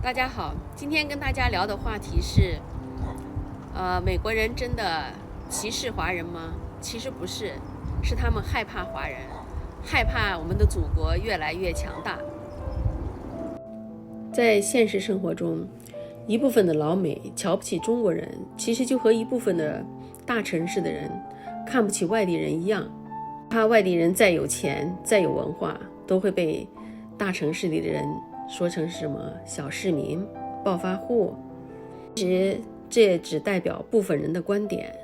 大家好，今天跟大家聊的话题是，美国人真的歧视华人吗？其实不是，是他们害怕华人，害怕我们的祖国越来越强大。在现实生活中，一部分的老美瞧不起中国人，其实就和一部分的大城市的人看不起外地人一样，怕外地人再有钱、再有文化，都会被大城市里的人说成什么小市民、暴发户。其实这只代表部分人的观点。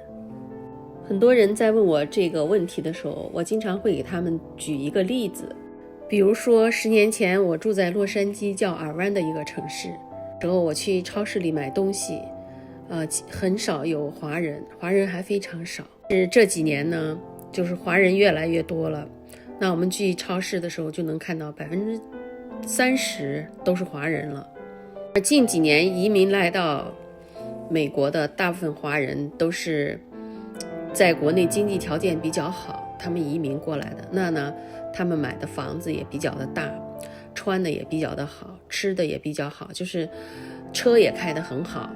很多人在问我这个问题的时候，我经常会给他们举一个例子，比如说10年前我住在洛杉矶叫尔湾的一个城市，然后我去超市里买东西，很少有华人还非常少。是这几年呢，就是华人越来越多了，那我们去超市的时候就能看到30%都是华人了。而近几年移民来到美国的大部分华人都是在国内经济条件比较好，他们移民过来的。那呢，他们买的房子也比较的大，穿的也比较的好，吃的也比较好，就是车也开得很好。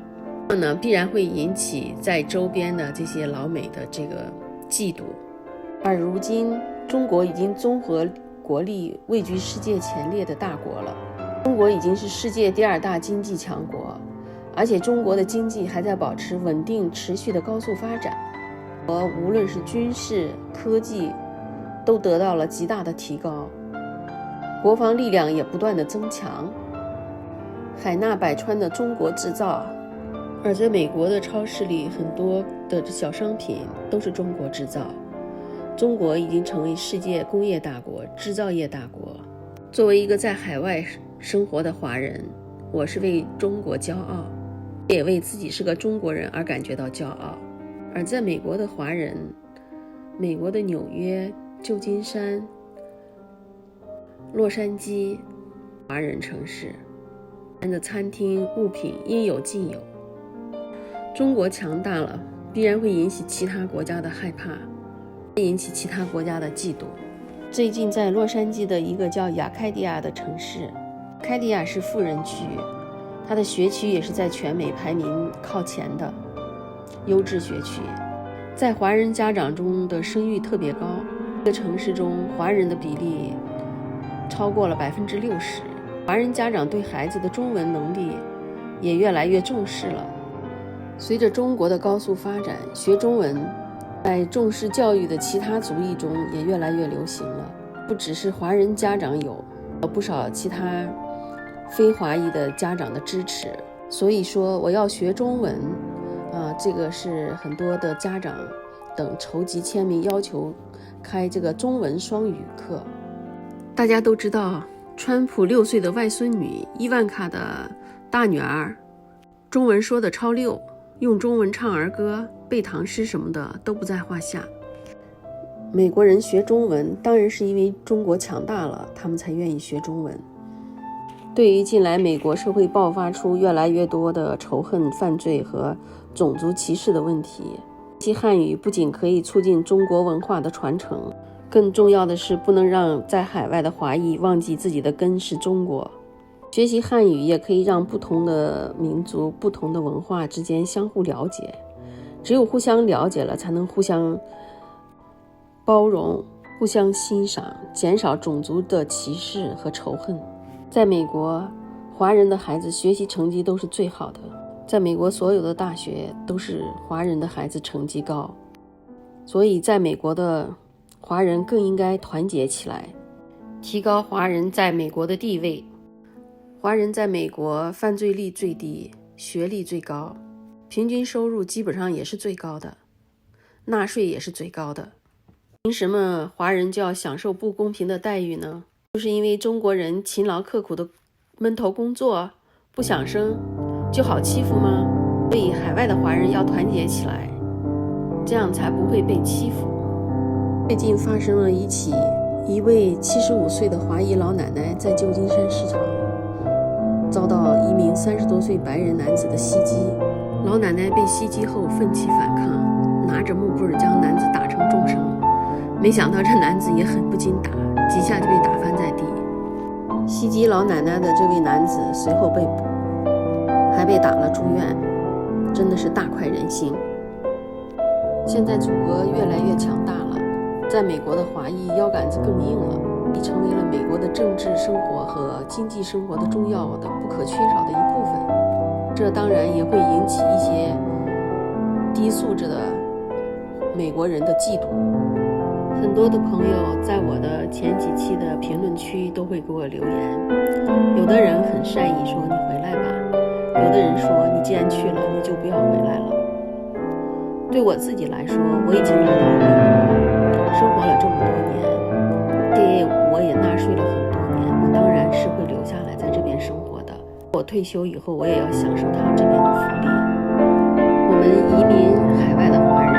那呢，必然会引起在周边的这些老美的这个嫉妒。而如今中国已经综合国力位居世界前列的大国了，中国已经是世界第2大经济强国，而且中国的经济还在保持稳定持续的高速发展，无论是军事、科技都得到了极大的提高，国防力量也不断的增强，海纳百川的中国制造。而在美国的超市里，很多的小商品都是中国制造。中国已经成为世界工业大国、制造业大国。作为一个在海外生活的华人，我是为中国骄傲，也为自己是个中国人而感觉到骄傲。而在美国的华人，美国的纽约、旧金山、洛杉矶，华人城市，人的餐厅、物品应有尽有。中国强大了，必然会引起其他国家的害怕，引起其他国家的嫉妒。最近在洛杉矶的一个叫亚开迪亚的城市，开迪亚是富人区，它的学区也是在全美排名靠前的优质学区，在华人家长中的声誉特别高。这个城市中华人的比例超过了60%，华人家长对孩子的中文能力也越来越重视了。随着中国的高速发展，学中文在重视教育的其他族裔中也越来越流行了。不只是华人家长有不少其他非华裔的家长的支持。所以说我要学中文这个是很多的家长等筹集签名，要求开这个中文双语课。大家都知道，川普6岁的外孙女伊万卡的大女儿中文说的超溜，用中文唱儿歌、背唐诗什么的都不在话下。美国人学中文当然是因为中国强大了，他们才愿意学中文。对于近来美国社会爆发出越来越多的仇恨、犯罪和种族歧视的问题，学习汉语不仅可以促进中国文化的传承，更重要的是不能让在海外的华裔忘记自己的根是中国。学习汉语也可以让不同的民族、不同的文化之间相互了解，只有互相了解了，才能互相包容、互相欣赏，减少种族的歧视和仇恨。在美国，华人的孩子学习成绩都是最好的，在美国所有的大学都是华人的孩子成绩高，所以在美国的华人更应该团结起来，提高华人在美国的地位。华人在美国犯罪率最低，学历最高，平均收入基本上也是最高的，纳税也是最高的。凭什么华人就要享受不公平的待遇呢？就是因为中国人勤劳刻苦的闷头工作，不想生，就好欺负吗？所以海外的华人要团结起来，这样才不会被欺负。最近发生了一位75岁的华裔老奶奶在旧金山市场遭到一名30多岁白人男子的袭击，老奶奶被袭击后奋起反抗，拿着木棍将男子打成重伤，没想到这男子也很不经打，几下就被打翻在地。袭击老奶奶的这位男子随后被捕，还被打了住院，真的是大快人心。现在祖国越来越强大了，在美国的华裔腰杆子更硬了，已成为了美国的政治生活和经济生活的重要的不可缺少的一部分。这当然也会引起一些低素质的美国人的嫉妒。很多的朋友在我的前几期的评论区都会给我留言，有的人很善意说你回来吧，有的人说你既然去了你就不要回来了。对我自己来说，我已经来到了美国，生活了这么多年，对我也纳税了很多年，我当然是会留下来在这边生活的。我退休以后，我也要享受他这边的福利。我们移民海外的华人，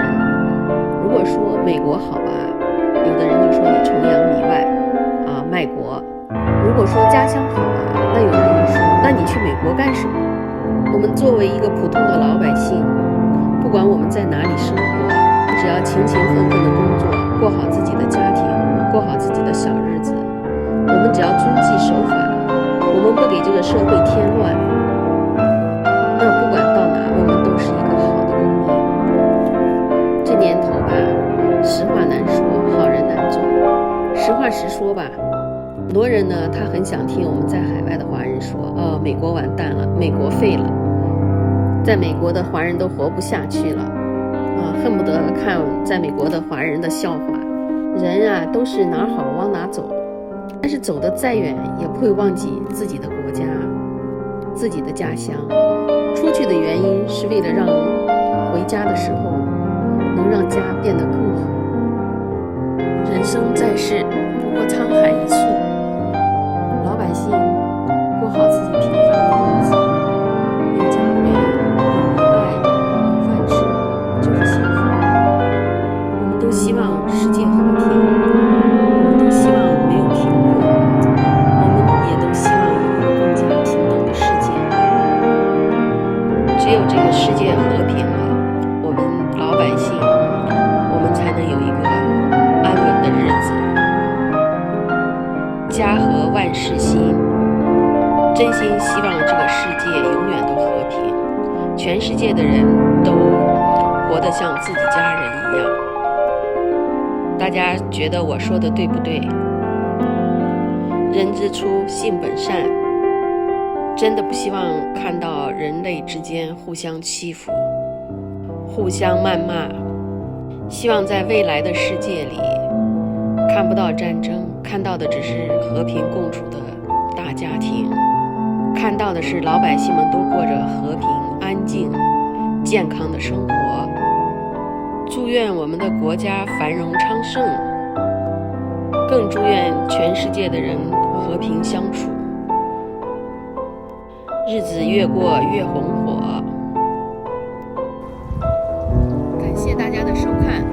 如果说美国好吧，有的人就说你崇洋媚外啊，卖国。如果说家乡好吧，那有的人就说那你去美国干什么？我们作为一个普通的老百姓，不管我们在哪里生活，只要勤勤奋奋的工作，过好自己的家庭，过好自己的小日子，我们只要遵纪守法，我们不给这个社会添乱，那不管到哪，我们都是一个好的公民。这年头吧，实话难说，好人难做。实话实说吧，很多人呢，他很想听我们在海外的华人说，美国完蛋了，美国废了，在美国的华人都活不下去了，恨不得看在美国的华人的笑话。人啊，都是哪好往哪走，但是走得再远，也不会忘记自己的国家，自己的家乡。出去的原因是为了让回家的时候能让家变得更好。人生在世，不过沧海一粟，老百姓过好自己平凡的日子，有家规，有爱，有饭吃，就是幸福。我们都希望世界和平，我们都希望没有贫困，我们也都希望有一个更加平等的世界。只有这个世界和平了，我们老百姓，我们才能有一个安稳的日子。家和万事兴，真心希望这个世界永远都和平，全世界的人都活得像自己家人一样。大家觉得我说的对不对？人之初，性本善，真的不希望看到人类之间互相欺负，互相谩骂。希望在未来的世界里看不到战争，看到的只是和平共处的大家庭，看到的是老百姓们都过着和平、安静、健康的生活。祝愿我们的国家繁荣昌盛，更祝愿全世界的人和平相处，日子越过越红火。感谢大家的收看。